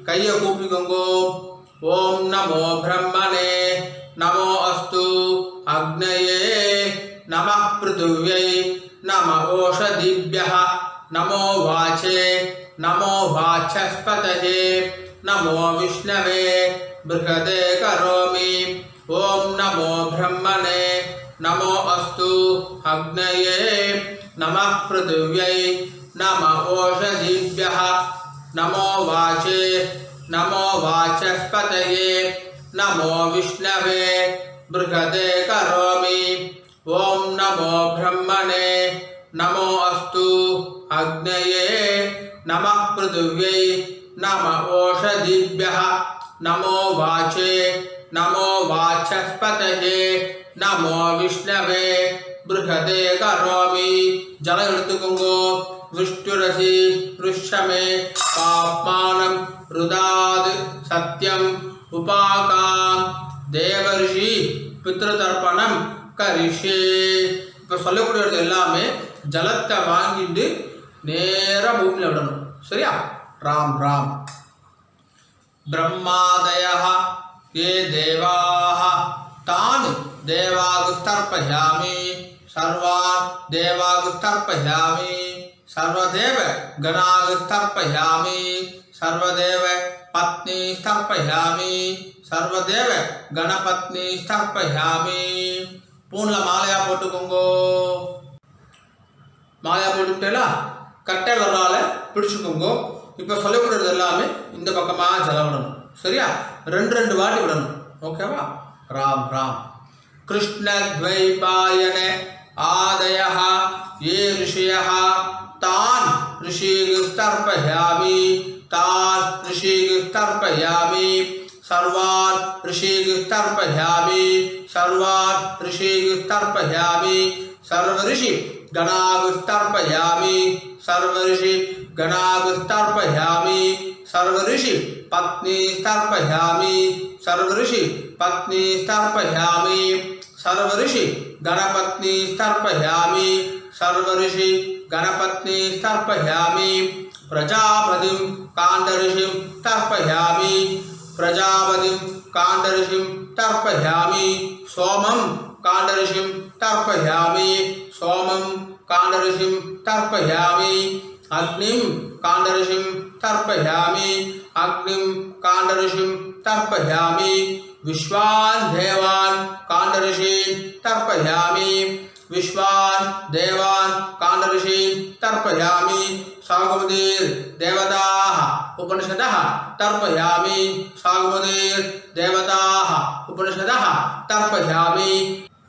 கைய கூப்பிக்கோங்கோ। ओम नमो ब्रह्मणे नमो अस्तु अग्नये नमः पृथिव्यै नमः ओषधिभ्यः नमो वाचे नमो वाचस्पतये नमो विष्णवे बृहदे करोमि। ओम नमो ब्रह्मणे नमो अस्तु अग्नये नमः पृथिव्यै नमः ओषधिभ्यः नमो वाचे नमो वाचस्पतये नमो विष्णवे बृहदे करोमि। ओम नमो ब्रह्मणे नमो अस्तु अग्नये नमः पृथिव्यै नमः ओषधिभ्यः नमो वाचे नमो वाचस्पतये नमो विष्णवे बृहदे करोमि। जल எடுத்துக்கோங்கோ। विष्णुरसि ऋष्यमे पाप्मानं ऋदात् सत्यं उपाकां देवर्षि पितृतर्पणம் கரிஷே। இப்போ சொல்லக்கூடியது எல்லாமே ஜலத்தை வாங்கிட்டு நேராக பூமியில் விடணும். சரியா? ராம் ராம். ब्रह्मादयः ये देवाः तान् देवागुस्तर्पयामि सर्वान् देवागुस्तर्पयामि सर्वदेव गणागुस्तर्पयामि सर्वदेव पत्नी स्थर्पयामि सर्वदेव गणपत्नी स्थर्पयामि। பூன்ல மாலையா போட்டுக்கோங்கோ। மாலையா போட்டுட்டேலா கட்டை வரலால பிடிச்சுக்கோங்கோ। இப்போ சொல்லக்கூடியது எல்லாமே இந்த பக்கமா ஜலம் விடணும். சரியா? ரெண்டு வாட்டி விடணும். ஓகேவா? ராம் ராம். कृष्ण द्वैपायन आदयः ये ऋषयः तान् ऋषिस्तर्पयामि तान् ऋषिस्तर्पयामि सर्वान् ऋषिस्तर्पयामि सर्वान् ऋषिस्तर्पयामि सर्वऋषि गणागुस्तर्पयामि सर्वऋषि गणागुस्तर्पयामि सर्वऋषि पत्नी स्तर्पयामि सर्वऋषि पत्नी तर्पयामि सर्वऋषि गणपत्नी तर्पयामि सर्वऋषि गणपत्नी तर्पयामि प्रजापतिं काण्डऋषिं तर्पयामि प्रजापतिं काण्डऋषिं तर्पयामि सोमं काण्डऋषिं तर्पयामि सोमं काण्डऋषिं तर्पयामि अग्निं काण्डऋषिं तर्पयामि अग्निं काण्डऋषिं तर्पयामि विश्वान् देवान् काण्डऋषीन् तर्पयामि विश्वान् देवान् काण्डऋषीन् तर्पयामि सागुमुदीर्देवताः उपनिषदः तर्पयामि सागुमुदीर्देवताः उपनिषदः तर्पयामि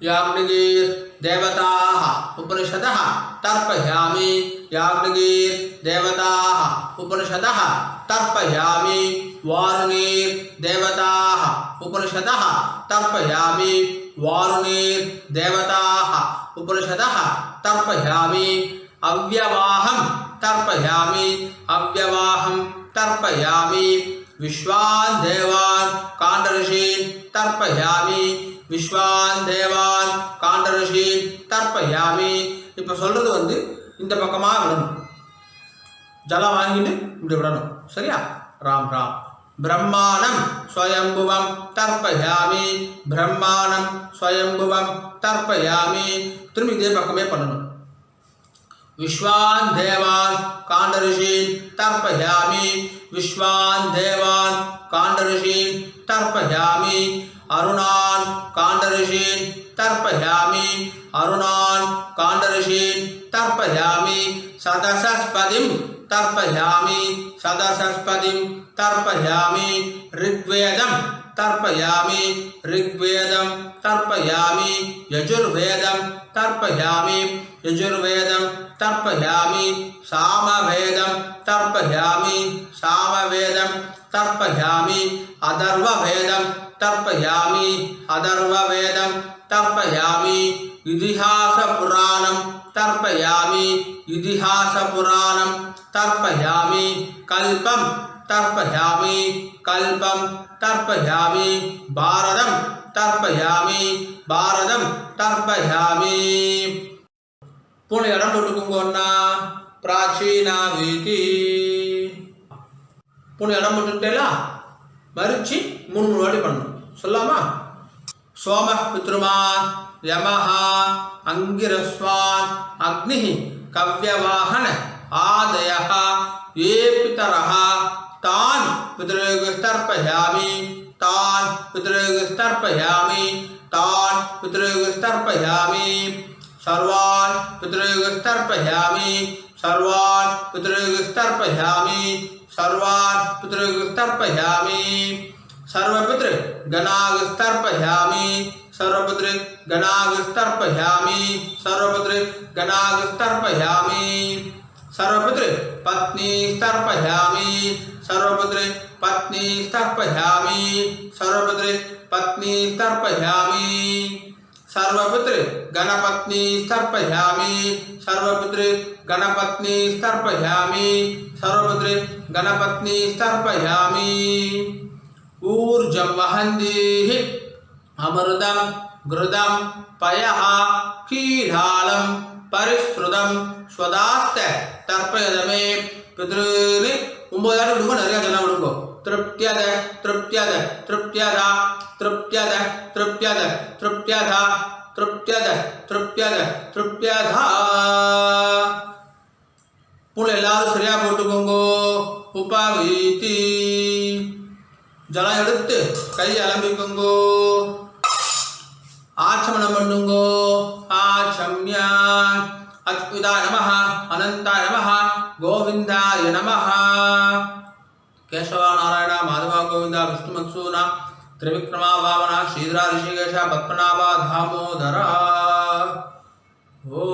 याज्ञिकीर्देवताः उपनिषदः तर्पयामि याज्ञिकीर्देवताः उपनिषदः तर्पयामि वारुणीर्देवताः उपनिषदः तर्पयामि वारुणीर्देवताः उपनिषदः तर्पयामि अव्यवाहं तर्पयामि अव्यवाहं तर्पयामि विश्वान् देवान् काण्डऋषीन् तर्पयामि विश्वान् देवान् काण्डऋषीन् तर्पयामि இப்போ சொல்றது வந்து இந்த பக்கமா விடணும் ஜலம் வாங்கிட்டு இப்படி விடணும் சரியா ராம் ராம் ब्रह्माणं स्वयंभुवं तर्पयामि ब्रह्माणं स्वयंभुवं तर्पयामि திரும்பி இதே பக்கமே பண்ணணும் विश्वान् देवान् काण्डऋषीन् तर्पयामि विश्वान् देवान् काण्डऋषीन् तर्पयामि अरुणान् काण्डऋषीन् तर्पयामि अरुणान् काण्डऋषीन् तर्पयामि सदसस्पतिं तर्पयामि सदसस्पतिं तर्पयामि ऋग्वेदं तर्पयामि ऋग्वेदं तर्पयामि यजुर्वेदं तर्पयामि यजुर्वेदं तर्पयामि सामवेदं तर्पयामि सामवेदं तर्पयामि अथर्ववेदं तर्पयामि अथर्ववेदं तर्पयामि इतिहासपुराणं तर्पयामि इतिहासपुराणं तर्पयामि कल्पं तर्पयामि कल्पं तर्पयामि भारतं तर्पयामि भारतं तर्पयामि पुणे इடம் போட்டுக்கோங்கண்ணா பிராச்சீனா வீதி புனே இடம் போட்டுட்டேலா மரிச்சி மூணு வாட்டி பண்ணணும் சொல்லாமா सोम पितृमान् यमः अंगिरस्वान् अग्निः कव्यवाहन आदयः ये पितरः तान् पितृगस्तर्पयामि तान् पितृगस्तर्पयामि तान् पितृगस्तर्पयामि सर्वान् पितृगस्तर्पयामि सर्वान् पितृगस्तर्पयामि सर्वान् पितृगस्तर्पयामि सर्वपितृ गणागस्तर्पयामि सर्वपितृ गणागस्तर्पयामि सर्वपितृ गणागस्तर्पयामि सर्वपितृ पत्नी तर्पयामि सर्वपितृ पत्नी तर्पयामि सर्वपितृ पत्नी तर्पयामि सर्वपितृ गणपत्नी तर्पयामि सर्वपितृ गणपत्नी तर्पयामि सर्वपितृ गणपत्नी तर्पयामि ऊर्जं वहन्तीः अमृतं घृतं पयः क्षीरालं परिश्रुतं स्वदास्त तर्पयदमे पितॄन् 9 ஆண்டு விடுங்க நிறைய ஜலம் விடுங்க तृप्त्यद तृप्त्यद तृप्त्यद तृप्त्यद तृप्त्यद तृप्त्यद तृप्त्यद तृप्त्यद तृप्त्यद पुणे எல்லாரும் சரியா போட்டுக்கோங்க உபவீதி ஜலம் எடுத்து கை அலம்பிக்கோங்கோ ஆச்சமனம் பண்ணுங்கோ ஆச்சம்ய அச்சுதாய நமः அனந்தாய நமः கோவிந்தாய நமः கேசவ நாராயண மாதவ கோவிந்த விஷ்ணு மத்சூன त्रिविक्रमा वामन श्रीधरा ऋषिकेश पद्मनाभ दामोदर ओ